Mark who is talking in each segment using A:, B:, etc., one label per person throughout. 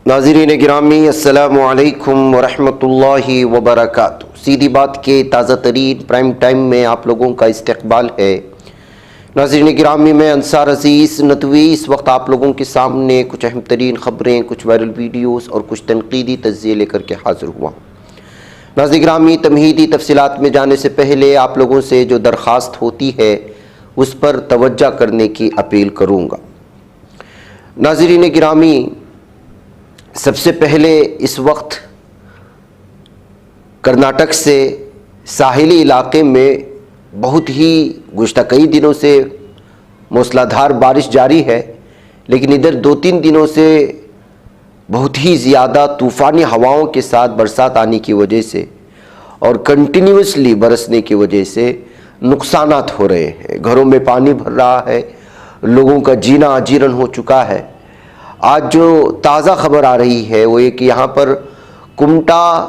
A: नाज़रीन गिरामी अस्सलामु अलैकुम वरहमतुल्लाहि वबरकातुहू। सीधी बात के ताज़ा तरीन प्राइम टाइम में आप लोगों का इस्तकबाल है। नाज़रीन गिरामी में अंसार अज़ीज़ नदवी इस वक्त आप लोगों के सामने कुछ अहम तरीन ख़बरें, कुछ वायरल वीडियोज़ और कुछ तनकीदी तज्ज़िये लेकर के हाज़िर हुआ। नाज़रीन गिरामी, तमहीदी तफसीलात में जाने से पहले आप लोगों से जो दरख्वास्त होती है उस पर तवज्जो करने की अपील करूँगा। नाज़रीन गिरामी, सबसे पहले इस वक्त कर्नाटक से साहिली इलाके में बहुत ही गुज़श्ता कई दिनों से मूसलाधार बारिश जारी है, लेकिन इधर 2-3 दिनों से बहुत ही ज़्यादा तूफ़ानी हवाओं के साथ बरसात आने की वजह से और कंटिन्यूसली बरसने की वजह से नुकसानात हो रहे हैं। घरों में पानी भर रहा है, लोगों का जीना अजीरन हो चुका है। आज जो ताज़ा खबर आ रही है वो ये कि यहाँ पर कुमटा,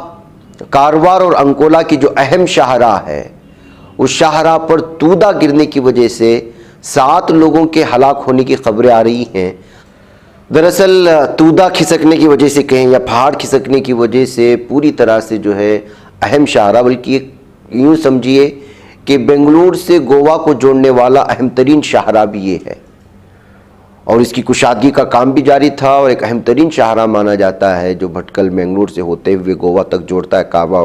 A: कारवार और अंकोला की जो अहम शाहराह है उस शाहराह पर तूदा गिरने की वजह से 7 लोगों के हलाक होने की खबरें आ रही हैं। दरअसल तूदा खिसकने की वजह से कहें या पहाड़ खिसकने की वजह से पूरी तरह से जो है अहम शाहराह, बल्कि यूँ समझिए कि बेंगलुरु से गोवा को जोड़ने वाला अहम तरीन शाहराह भी ये है और इसकी कुशादगी का काम भी जारी था और एक अहम तरीन शाहराह माना जाता है जो भटकल बेंगलुरु से होते हुए गोवा तक जोड़ता है, कावा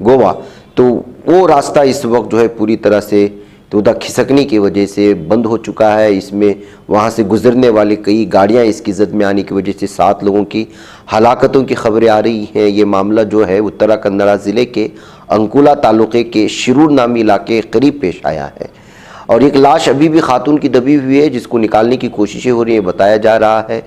A: गोवा। तो वो रास्ता इस वक्त जो है पूरी तरह से तूदा खिसकने की वजह से बंद हो चुका है। इसमें वहाँ से गुजरने वाली कई गाड़ियाँ इसकी जद में आने की वजह से 7 लोगों की हलाकतों की खबरें आ रही हैं। ये मामला जो है उत्तरा कन्नड़ा ज़िले के अंकुला तालुके के शिरूर नामी इलाके के करीब पेश आया है और एक लाश अभी भी खातून की दबी हुई है जिसको निकालने की कोशिशें हो रही हैं, बताया जा रहा है।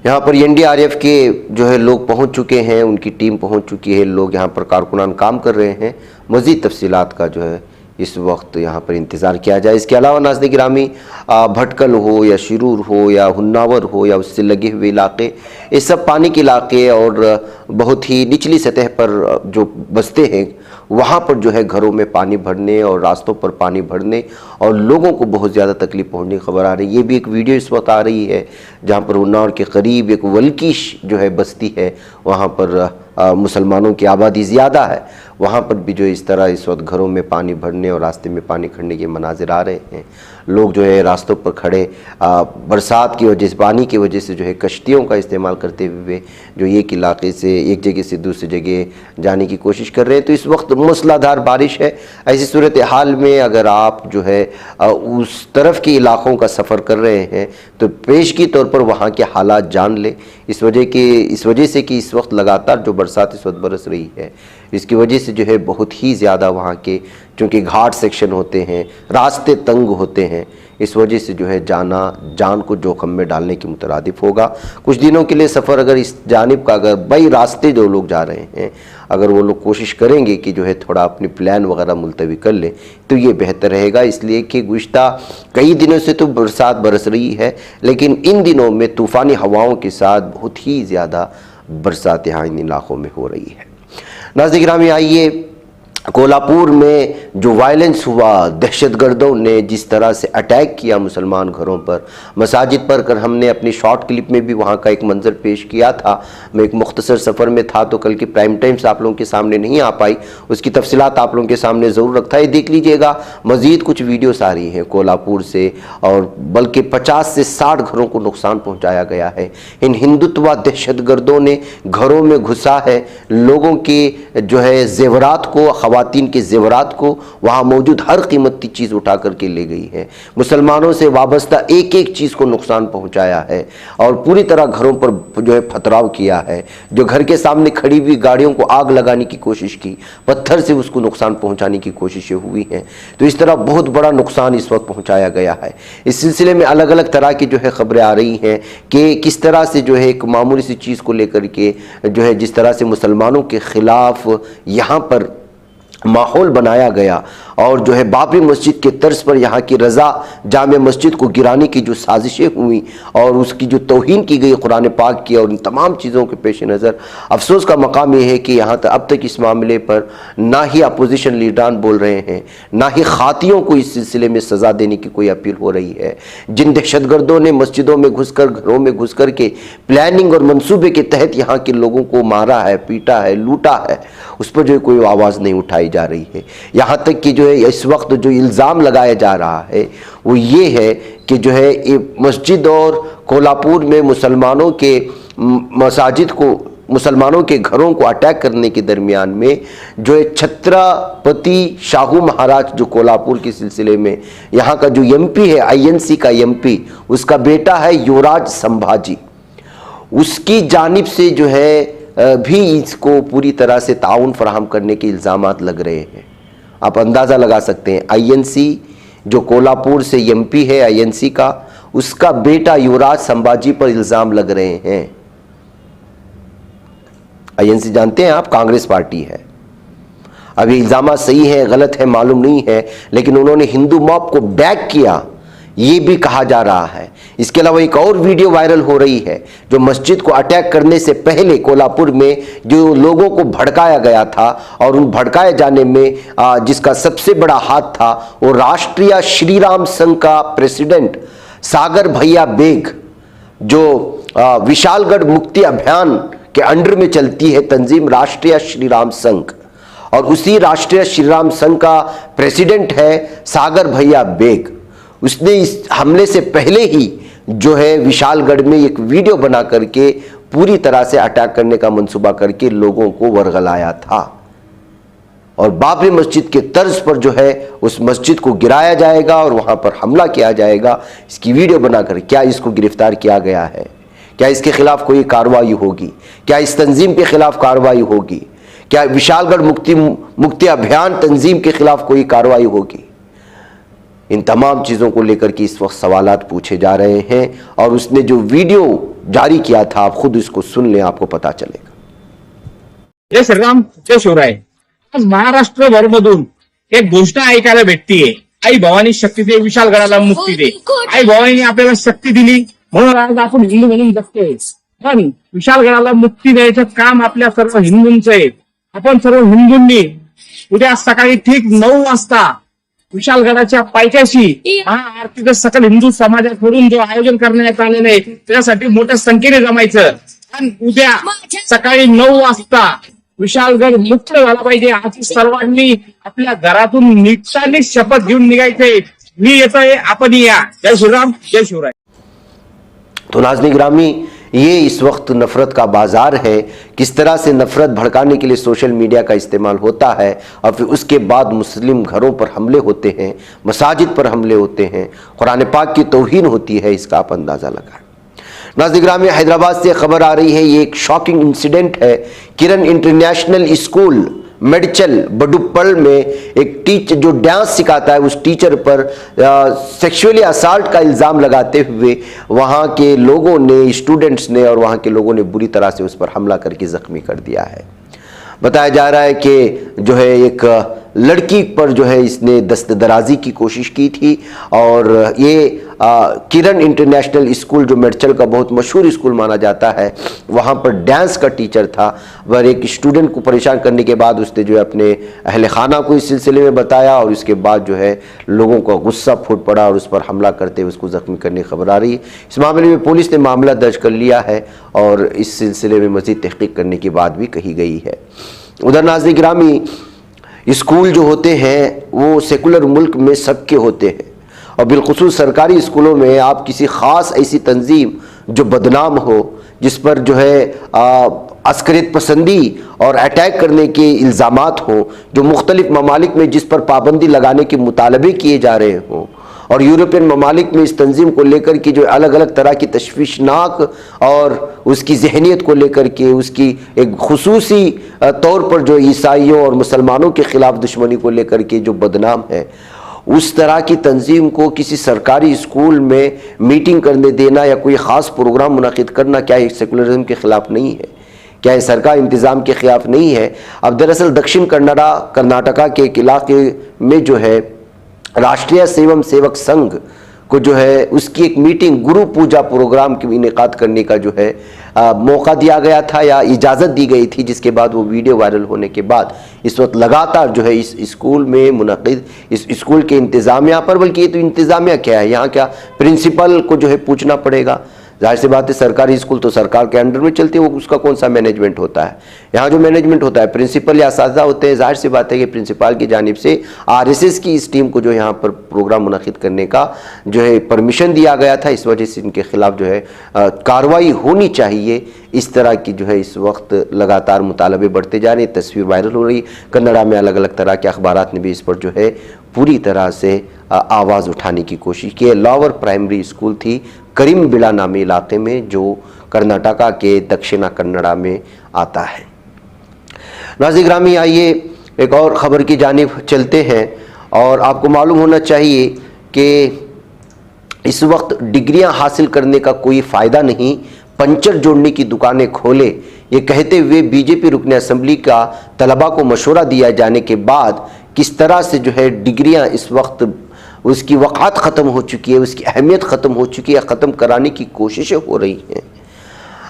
A: यहाँ पर एनडीआरएफ के जो है लोग पहुँच चुके हैं, उनकी टीम पहुँच चुकी है, लोग यहाँ पर कारकुनान काम कर रहे हैं। मज़ीद तफसीलात का जो है इस वक्त यहाँ पर इंतज़ार किया जाए। इसके अलावा नाज़रीन गिरामी, भटकल हो या शिरूर हो या हुन्नावर हो या उससे लगे हुए इलाके, ये सब पानी के इलाके और बहुत ही निचली सतह पर जो बसते हैं वहाँ पर जो है घरों में पानी भरने और रास्तों पर पानी भरने और लोगों को बहुत ज़्यादा तकलीफ पहुँचने की खबर आ रही है। ये भी एक वीडियो इस वक्त आ रही है जहाँ पर उन्नाव के करीब एक वल्कीश जो है बस्ती है, वहाँ पर मुसलमानों की आबादी ज़्यादा है, वहाँ पर भी जो इस तरह इस वक्त घरों में पानी भरने और रास्ते में पानी खड़ने के मनाजिर आ रहे हैं। लोग जो है रास्तों पर खड़े बरसात की वजह से, पानी की वजह से जो है कश्तियों का इस्तेमाल करते हुए जो एक इलाके से एक जगह से दूसरी जगह जाने की कोशिश कर रहे हैं। तो इस वक्त मूसलाधार बारिश है। ऐसी सूरत हाल में अगर आप जो है उस तरफ के इलाक़ों का सफ़र कर रहे हैं तो पेशगी तौर पर वहाँ के हालात जान लें। इस वजह से कि इस वक्त लगातार जो बरसात इस वक्त बरस रही है, इसकी वजह से जो है बहुत ही ज़्यादा वहाँ के चूँकि घाट सेक्शन होते हैं, रास्ते तंग होते हैं, इस वजह से जो है जान को जोखम में डालने के मुतरादिफ होगा। कुछ दिनों के लिए सफ़र अगर इस जानिब का अगर बाई रास्ते जो लोग जा रहे हैं अगर वो लोग कोशिश करेंगे कि जो है थोड़ा अपनी प्लान वगैरह मुलतवी कर लें तो ये बेहतर रहेगा। इसलिए कि गुज़श्ता कई दिनों से तो बरसात बरस रही है, लेकिन इन दिनों में तूफ़ानी हवाओं के साथ बहुत ही ज़्यादा बरसात यहाँ इन इलाक़ों में हो रही है। नाज़रीन गिरामी, आइए कोल्हापुर में जो वायलेंस हुआ, दहशतगर्दों ने जिस तरह से अटैक किया मुसलमान घरों पर, मसाजिद पर कर, हमने अपनी शॉर्ट क्लिप में भी वहाँ का एक मंज़र पेश किया था। मैं एक मुख्तसर सफ़र में था तो कल की प्राइम टाइम्स आप लोगों के सामने नहीं आ पाई, उसकी तफसीलात आप लोगों के सामने ज़रूर रखता है, देख लीजिएगा। मज़ीद कुछ वीडियोस आ रही हैं कोल्हापुर से और बल्कि 50 से 60 घरों को नुकसान पहुँचाया गया है। इन हिंदुत्व दहशतगर्दों ने घरों में घुसा है, लोगों के जो है ज़ेवरात को, ख़वातीन के ज़ेवरात को, वहाँ मौजूद हर कीमती चीज़ उठा करके ले गई है। मुसलमानों से वाबस्ता एक एक चीज़ को नुकसान पहुँचाया है और पूरी तरह घरों पर जो है पथराव किया है। जो घर के सामने खड़ी हुई गाड़ियों को आग लगाने की कोशिश की, पत्थर से उसको नुकसान पहुँचाने की कोशिशें हुई हैं। तो इस तरह बहुत बड़ा नुकसान इस वक्त पहुँचाया गया है। इस सिलसिले में अलग अलग तरह की जो है खबरें आ रही हैं कि किस तरह से जो है एक मामूली सी चीज़ को लेकर के जो है जिस तरह से मुसलमानों के ख़िलाफ़ यहाँ पर माहौल बनाया गया और जो है बाबरी मस्जिद के तर्ज पर यहाँ की रज़ा जामे मस्जिद को गिराने की जो साजिशें हुई और उसकी जो तौहीन की गई कुरान पाक की और इन तमाम चीज़ों के पेश नज़र अफसोस का मकाम यह है कि यहाँ तक अब तक इस मामले पर ना ही अपोजिशन लीडरान बोल रहे हैं, ना ही खातियों को इस सिलसिले में सज़ा देने की कोई अपील हो रही है। जिन दहशतगर्दों ने मस्जिदों में घुसकर, घरों में घुस कर के प्लानिंग और मनसूबे के तहत यहाँ के लोगों को मारा है, पीटा है, लूटा है, उस पर जो कोई आवाज़ नहीं उठाई जा रही है। यहाँ तक कि जो है इस वक्त जो इल्ज़ाम लगाया जा रहा है वो ये है कि जो है ये मस्जिद और कोल्हापुर में मुसलमानों के मसाजिद को, मुसलमानों के घरों को अटैक करने के दरमियान में जो है छत्रपति शाहू महाराज जो कोल्हापुर के सिलसिले में यहाँ का जो एमपी है, आईएनसी का एमपी, उसका बेटा है युवराज संभाजी, उसकी जानिब से जो है भी इसको पूरी तरह से ताउन फराहम करने के इल्ज़ामात लग रहे हैं। आप अंदाज़ा लगा सकते हैं, आईएनसी जो कोल्हापुर से एमपी है आईएनसी का, उसका बेटा युवराज संभाजी पर इल्ज़ाम लग रहे हैं। आईएनसी जानते हैं आप, कांग्रेस पार्टी है। अभी इल्ज़ाम सही है गलत है मालूम नहीं है, लेकिन उन्होंने हिंदू मॉब को बैक किया ये भी कहा जा रहा है। इसके अलावा एक और वीडियो वायरल हो रही है जो मस्जिद को अटैक करने से पहले कोल्हापुर में जो लोगों को भड़काया गया था और उन भड़काए जाने में जिसका सबसे बड़ा हाथ था वो राष्ट्रीय श्री राम संघ का प्रेसिडेंट सागर भैया बेग, जो विशालगढ़ मुक्ति अभियान के अंडर में चलती है तंजीम राष्ट्रीय श्री राम संघ, और उसी राष्ट्रीय श्री राम संघ का प्रेसिडेंट है सागर भैया बेग। उसने इस हमले से पहले ही जो है विशालगढ़ में एक वीडियो बना करके पूरी तरह से अटैक करने का मंसूबा करके लोगों को वर्गलाया था और बाबरी मस्जिद के तर्ज पर जो है उस मस्जिद को गिराया जाएगा और वहां पर हमला किया जाएगा। इसकी वीडियो बनाकर क्या इसको गिरफ्तार किया गया है? क्या इसके खिलाफ कोई कार्रवाई होगी? क्या इस तंजीम के खिलाफ कार्रवाई होगी? क्या विशालगढ़ मुक्ति अभियान तंजीम के खिलाफ कोई कार्रवाई होगी? इन तमाम चीज़ों को लेकर के इस वक्त सवालात पूछे जा रहे हैं और उसने जो वीडियो जारी किया था आप खुद इसको सुन लें, आपको पता चलेगा।
B: जय श्रीराम, जय शिवराय। आज महाराष्ट्रभरमधून एक घोषणा ऐकायला भेटतीये, आई भवानी शक्ती दे, विशालगडाला मुक्ती दे। आई भवानीने आपल्याला शक्ती दिली म्हणून आज आपण हिंदू म्हणून जगतोय, पण विशालगडाला मुक्ती द्यायचं काम आपल्या सर्व हिंदूंचं आहे। आपण सर्व हिंदूंनी उद्या सकाळी ठीक 9 वाजता विशालगडाच्या पायथ्याशी महाआरतीचं सकल हिंदू समाजाकडून जो आयोजन करण्यात आलेलं आहे त्यासाठी मोठ्या संख्येने जमायचं आणि उद्या सकाळी 9 वाजता विशालगड मुक्त झाला पाहिजे। आज सर्वांनी आपल्या घरातून निष्ठाने शपथ घेऊन निघायचंय, मी येतोय आपण या। जय श्रीराम, जय शिवराय।
A: तो नाज़रीन गिरामी, ये इस वक्त नफ़रत का बाज़ार है। किस तरह से नफ़रत भड़काने के लिए सोशल मीडिया का इस्तेमाल होता है और फिर उसके बाद मुस्लिम घरों पर हमले होते हैं, मसाजिद पर हमले होते हैं, कुरान पाक की तौहीन होती है, इसका आप अंदाज़ा लगाएं। नाज़रीन गिरामी, हैदराबाद से खबर आ रही है, ये एक शॉकिंग इंसिडेंट है। किरण इंटरनेशनल स्कूल मेडचल बडुप्पल में एक टीचर जो डांस सिखाता है उस टीचर पर सेक्सुअली असाल्ट का इल्ज़ाम लगाते हुए वहाँ के लोगों ने, स्टूडेंट्स ने और वहाँ के लोगों ने बुरी तरह से उस पर हमला करके ज़ख्मी कर दिया है। बताया जा रहा है कि जो है एक लड़की पर जो है इसने दस्तदराजी की कोशिश की थी और ये किरण इंटरनेशनल स्कूल जो मेडचल का बहुत मशहूर स्कूल माना जाता है, वहाँ पर डांस का टीचर था। वह एक स्टूडेंट को परेशान करने के बाद उसने जो है अपने अहले खाना को इस सिलसिले में बताया और उसके बाद जो है लोगों का गुस्सा फूट पड़ा और उस पर हमला करते हुए उसको ज़ख्मी करने की खबर आ रही है। इस मामले में पुलिस ने मामला दर्ज कर लिया है और इस सिलसिले में मज़ीद तहक़ीक़ करने की बात भी कही गई है। उधर नाज़रीन गिरामी, स्कूल जो होते हैं वो सेकुलर मुल्क में सबके होते हैं और बिलखुसूस सरकारी स्कूलों में आप किसी ख़ास ऐसी तंजीम जो बदनाम हो, जिस पर जो है अस्करियत पसंदी और अटैक करने के इल्ज़ामात हों, जो मुख्तलिफ़ ममालिक में जिस पर पाबंदी लगाने के मुतालबे किए जा रहे हों और यूरोपियन ममालिक में इस तंजीम को लेकर की जो अलग अलग तरह की तशवीशनाक और उसकी जहनीत को लेकर के उसकी एक खुसूसी तौर पर जो ईसाइयों और मुसलमानों के ख़िलाफ़ दुश्मनी को लेकर के जो बदनाम है, उस तरह की तंजीम को किसी सरकारी स्कूल में मीटिंग करने देना या कोई ख़ास प्रोग्राम मुनक़िद करना क्या एक सेकुलरिज़म के ख़िलाफ़ नहीं है? क्या ये सरकार इंतज़ाम के खिलाफ नहीं है? अब दरअसल दक्षिण कर्नाटका के एक इलाके में जो है राष्ट्रीय स्वयं सेवक संघ को जो है उसकी एक मीटिंग गुरु पूजा प्रोग्राम की इनेकाद करने का जो है मौका दिया गया था या इजाज़त दी गई थी, जिसके बाद वो वीडियो वायरल होने के बाद इस वक्त लगातार जो है इस स्कूल में मुनक़िद इस स्कूल के इंतज़ामिया पर, बल्कि ये तो इंतज़ामिया क्या है, यहाँ क्या प्रिंसिपल को जो है पूछना पड़ेगा। जाहिर सी बात है सरकारी स्कूल तो सरकार के अंडर में चलती है, वो उसका कौन सा मैनेजमेंट होता है। यहाँ जो मैनेजमेंट होता है प्रिंसिपल या असातिज़ा होते हैं। जाहिर सी बात है कि प्रिंसिपल की जानिब से आरएसएस की इस टीम को जो यहाँ पर प्रोग्राम मुनक़िद करने का जो है परमिशन दिया गया था, इस वजह से इनके खिलाफ जो है कार्रवाई होनी चाहिए। इस तरह की जो है इस वक्त लगातार मुतालबे बढ़ते जा रहे, तस्वीर वायरल हो रही। कन्नड़ा में अलग अलग तरह के अखबारात ने भी इस पर जो है पूरी तरह से आवाज़ उठाने की कोशिश की है। लोअर प्राइमरी स्कूल थी करीमबिला नामी इलाके में, जो कर्नाटका के दक्षिण कन्नड़ा में आता है। नाज़रीन ग्रामी, आइए एक और ख़बर की जानिब चलते हैं। और आपको मालूम होना चाहिए कि इस वक्त डिग्रियां हासिल करने का कोई फ़ायदा नहीं, पंचर जोड़ने की दुकानें खोले, ये कहते हुए बीजेपी रुकन असम्बली का तलबा को मशवरा दिया जाने के बाद किस तरह से जो है डिग्रियां इस वक्त उसकी वक़ात ख़त्म हो चुकी है, उसकी अहमियत ख़त्म हो चुकी है, ख़त्म कराने की कोशिशें हो रही हैं।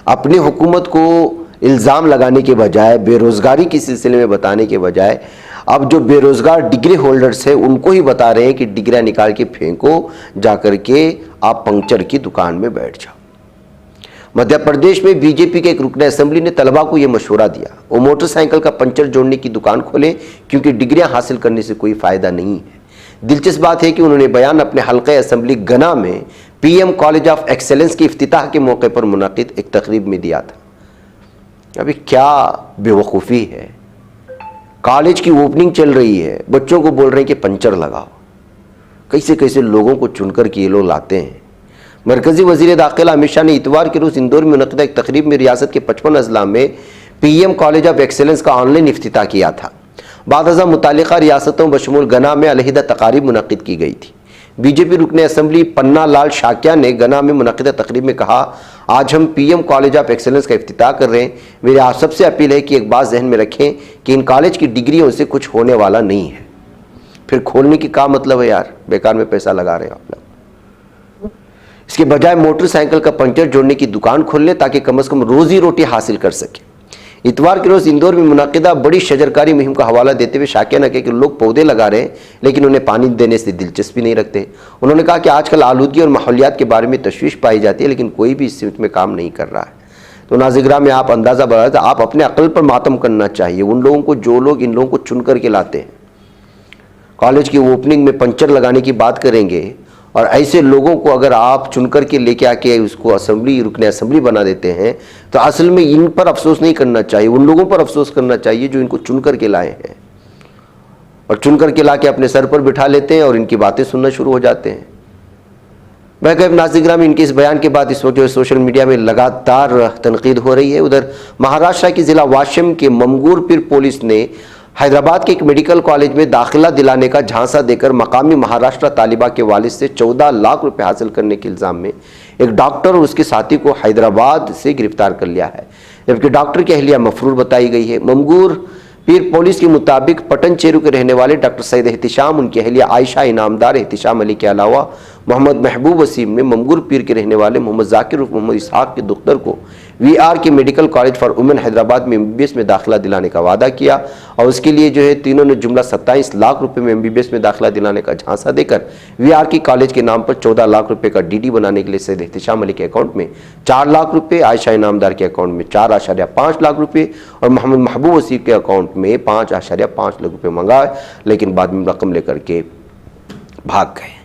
A: अपनी हुकूमत को इल्ज़ाम लगाने के बजाय, बेरोज़गारी के सिलसिले में बताने के बजाय, अब जो बेरोज़गार डिग्री होल्डर्स हैं उनको ही बता रहे हैं कि डिग्रियाँ निकाल के फेंको, जा कर के आप पंक्चर की दुकान में बैठ जाओ। मध्य प्रदेश में बीजेपी के एक रुकन असम्बली ने तलबा को यह मशवरा दिया वो मोटरसाइकिल का पंचर जोड़ने की दुकान खोलें, क्योंकि डिग्रियां हासिल करने से कोई फ़ायदा नहीं है। दिलचस्प बात है कि उन्होंने बयान अपने हल्के असम्बली गना में पीएम कॉलेज ऑफ एक्सेलेंस के इफ्तिताह के मौके पर मुनक़िद एक तकरीब में दिया था। अभी क्या बेवकूफ़ी है, कॉलेज की ओपनिंग चल रही है, बच्चों को बोल रहे हैं कि पंचर लगाओ। कैसे कैसे लोगों को चुनकर के ये लोग लाते हैं। मरकज़ी वज़ीर दाखिला अमित शाह ने इतवार के रोज़ इंदौर में मुनक़िदा एक तकरीब में रियासत के 55 अजला में पीएम कॉलेज ऑफ एक्सेलेंस का ऑनलाइन इफ्तिताह किया था। बाद अज़ा मुतालिका रियासतों बशमूल गना में अलहिदा तकारीब मुनक़िद की गई थी। बीजेपी रुकन असम्बली पन्ना लाल शाक्या ने गना में मुनक़िदा तकरीब में कहा, आज हम पीएम कॉलेज ऑफ एक्सेलेंस का इफ्तिताह कर रहे हैं। मेरी आप सबसे अपील है कि एक बात जहन में रखें कि इन कॉलेज की डिग्रियों से कुछ होने वाला नहीं है। फिर खोलने की क्या मतलब है यार, बेकार में पैसा लगा रहे हो आप लोग। इसके बजाय मोटरसाइकिल का पंचर जोड़ने की दुकान खोल ले ताकि कम से कम रोजी रोटी हासिल कर सके। इतवार के रोज इंदौर में मुनक़िदा बड़ी शजरकारी मुहिम का हवाला देते हुए शाकिया ने कहा कि लोग पौधे लगा रहे हैं लेकिन उन्हें पानी देने से दिलचस्पी नहीं रखते। उन्होंने कहा कि आजकल आलूदगी और माहौलियात के बारे में तशवीश पाई जाती है, लेकिन कोई भी इस सिमत में काम नहीं कर रहा है। तो नाज़िरा में आप अंदाज़ा बढ़ा था, आप अपने अक्ल पर मातम करना चाहिए उन लोगों को जो लोग इन लोगों को चुन करके लाते हैं। कॉलेज की ओपनिंग में पंचर लगाने की बात करेंगे और ऐसे लोगों को अगर आप चुन करके लेके आके उसको असम्बली रुकन असम्बली बना देते हैं, तो असल में इन पर अफसोस नहीं करना चाहिए, उन लोगों पर अफसोस करना चाहिए जो इनको चुन करके लाए हैं और चुन करके ला के अपने सर पर बिठा लेते हैं और इनकी बातें सुनना शुरू हो जाते हैं। वह नाज़िरा में इनके इस बयान के बाद इस वक्त जो सोशल मीडिया में लगातार तनकीद हो रही है। उधर महाराष्ट्र के ज़िला वाशिम के ममगूरपीर पुलिस ने हैदराबाद के एक मेडिकल कॉलेज में दाखिला दिलाने का झांसा देकर मकामी महाराष्ट्र तालिबा के वालिद से 14 लाख रुपए हासिल करने के इल्ज़ाम में एक डॉक्टर और उसके साथी को हैदराबाद से गिरफ्तार कर लिया है, जबकि डॉक्टर की अहलिया मफरूर बताई गई है। ममगूर पीर पुलिस के मुताबिक पटन चेरू के रहने वाले डॉक्टर सईद एहतिशाम, उनकी अहलिया आयशा इनामदार एहतिशाम अली के अलावा मोहम्मद महबूब वसीम ने ममगूर पीर के रहने वाले मोहम्मद जाकिर उर्फ मोहम्मद इसहाक के दुख्तर को वीआर के medical college for women Hyderabad में एमबीबीएस में दाखिला दिलाने का वादा किया और उसके लिए जो है तीनों ने जुमला 27 लाख रुपए में एमबीबीएस में दाखिला दिलाने का झांसा देकर वीआर की कॉलेज के नाम पर 14 लाख रुपए का डीडी बनाने के लिए सईद एहतिशाम अली के अकाउंट में 4 लाख रुपए, आयशा इनामदार के अकाउंट में 4.5 लाख रुपए और मोहम्मद महबूब वसीम के अकाउंट में 5.5 लाख रुपए मंगाए, लेकिन बाद में रकम लेकर के भाग गए।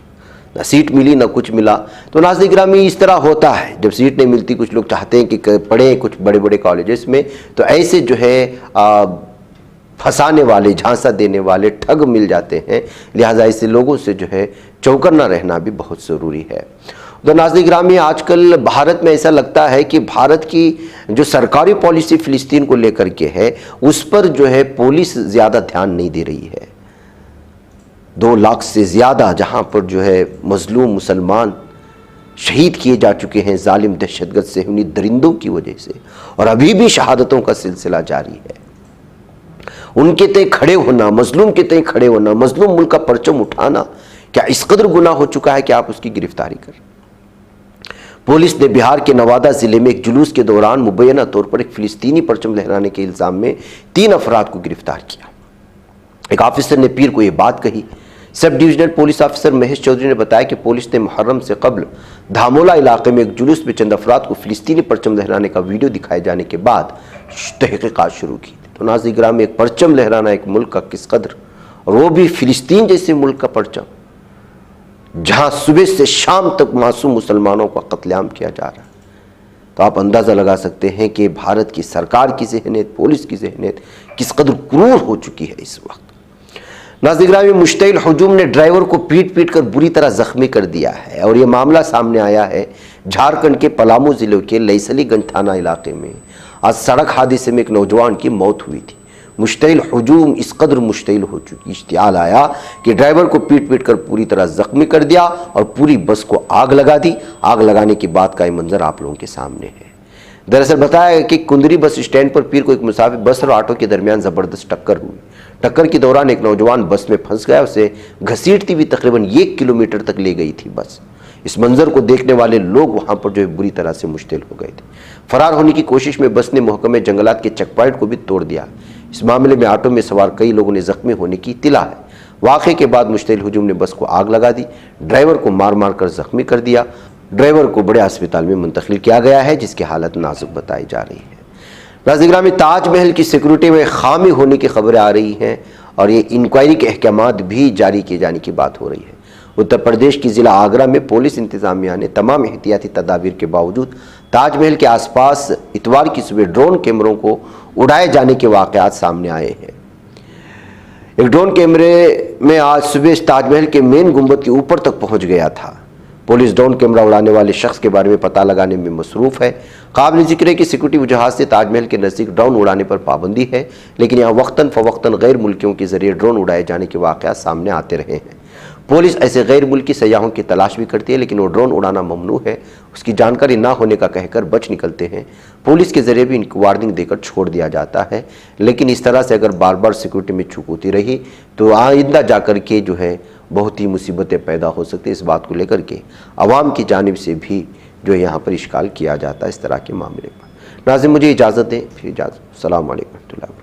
A: ना सीट मिली ना कुछ मिला। तो नाज़रीन गिरामी इस तरह होता है, जब सीट नहीं मिलती कुछ लोग चाहते हैं कि पढ़ें कुछ बड़े बड़े कॉलेजेस में, तो ऐसे जो है फंसाने वाले, झांसा देने वाले ठग मिल जाते हैं। लिहाजा ऐसे लोगों से जो है चौकन्ना रहना भी बहुत ज़रूरी है। तो नाज़रीन गिरामी आजकल भारत में ऐसा लगता है कि भारत की जो सरकारी पॉलिसी फ़िलिस्तीन को लेकर के है उस पर जो है पुलिस ज़्यादा ध्यान नहीं दे रही है। 2 लाख से ज़्यादा जहाँ पर जो है मजलूम मुसलमान शहीद किए जा चुके हैं जालिम दहशतगर्द सेहूनी दरिंदों की वजह से, और अभी भी शहादतों का सिलसिला जारी है। उनके तय खड़े होना, मजलूम के तय खड़े होना, मजलूम मुल्क का परचम उठाना क्या इस कदर गुनाह हो चुका है कि आप उसकी गिरफ्तारी कर। पुलिस ने बिहार के नवादा जिले में एक जुलूस के दौरान मुबैना तौर पर एक फिलिस्तीनी परचम लहराने के इल्जाम में 3 अफराद को गिरफ्तार किया। एक ऑफिसर ने पीर को यह बात कही। Sub divisional police officer Mahesh Chaudhary ने बताया कि पुलिस ने मुहर्रम से कबल धामोला इलाके में एक जुलूस में चंद अफराद को फिलिस्तीनी परचम लहराने का वीडियो दिखाए जाने के बाद तहकीकात शुरू की। तो नाज़रीन ग्राम में एक परचम लहराना एक मुल्क का किस कदर, और वो भी फिलिस्तीन जैसे मुल्क का परचम, जहां सुबह से शाम तक मासूम मुसलमानों का कत्लेआम किया जा रहा है। तो आप अंदाज़ा लगा सकते हैं कि भारत की सरकार की ज़हनियत, पुलिस की ज़हनियत किस कदर क्रूर हो चुकी है इस वक्त। नाज़रीन ग्राम में मुश्तइल हुजूम ने ड्राइवर को पीट पीट कर बुरी तरह जख्मी कर दिया है, और यह मामला सामने आया है झारखंड के पलामू जिले के लईसलीगंज थाना इलाके में। आज सड़क हादसे में एक नौजवान की मौत हुई थी। मुश्तइल हुजूम इस कदर मुश्तइल हो चुकी, इश्तियाल आया कि ड्राइवर को पीट पीट कर पूरी तरह जख्मी कर दिया और पूरी बस को आग लगा दी। आग लगाने की बात का ये मंजर आप लोगों के सामने है। दरअसल बताया कि कुंदरी बस स्टैंड पर पीर को एक मुसाफिर बस और ऑटो के दरमियान जबरदस्त टक्कर हुई। टक्कर के दौरान एक नौजवान बस में फंस गया, उसे घसीटती हुई तकरीबन 1 किलोमीटर तक ले गई थी बस। इस मंजर को देखने वाले लोग वहां पर जो है बुरी तरह से मुश्तिल हो गए थे। फरार होने की कोशिश में बस ने महकमे जंगलात के चेक पॉइंट को भी तोड़ दिया। इस मामले में ऑटो में सवार कई लोगों ने जख्मी होने की इत्तला है। वाक़े के बाद मुश्तिल हुजूम ने बस को आग लगा दी, ड्राइवर को मार मार कर जख्मी कर दिया। ड्राइवर को बड़े अस्पताल में मुंतकिल किया गया है, जिसकी हालत नाजुक बताई जा रही है। नाज़रीन में ताजमहल की सिक्योरिटी में खामी होने की खबरें आ रही हैं, और ये इंक्वायरी के अहकामात भी जारी किए जाने की बात हो रही है। उत्तर प्रदेश की ज़िला आगरा में पुलिस इंतज़ामिया ने तमाम एहतियाती तदाबीर के बावजूद ताजमहल के आसपास इतवार की सुबह ड्रोन कैमरों को उड़ाए जाने के वाक़यात सामने आए हैं। एक ड्रोन कैमरे में आज सुबह ताजमहल के मेन गुंबद के ऊपर तक पहुंच गया था। पुलिस ड्रोन कैमरा उड़ाने वाले शख्स के बारे में पता लगाने में मसरूफ़ है। काबिल ज़िक्र है कि सिक्योरिटी वजहात से ताजमहल के नज़दीक ड्रोन उड़ाने पर पाबंदी है, लेकिन यहाँ वक्तन फ़वक्तन गैर मुल्कियों के ज़रिए ड्रोन उड़ाए जाने के वाक़यात सामने आते रहे हैं। पुलिस ऐसे गैर मुल्की सयाहों की तलाश भी करती है, लेकिन वो ड्रोन उड़ाना ममनू है, उसकी जानकारी ना होने का कहकर बच निकलते हैं। पुलिस के ज़रिए भी इनको वार्निंग देकर छोड़ दिया जाता है। लेकिन इस तरह से अगर बार बार सिक्योरिटी में चूक होती रही तो आइंदा जाकर के जो है बहुत ही मुसीबतें पैदा हो सकती है। इस बात को लेकर के आवाम की जानिब से भी जो है यहाँ पर इश्काल किया जाता है इस तरह के मामले पर। नाज़रीन मुझे इजाज़त दें, फिर इजाज़त। अस्सलाम वालेकुम।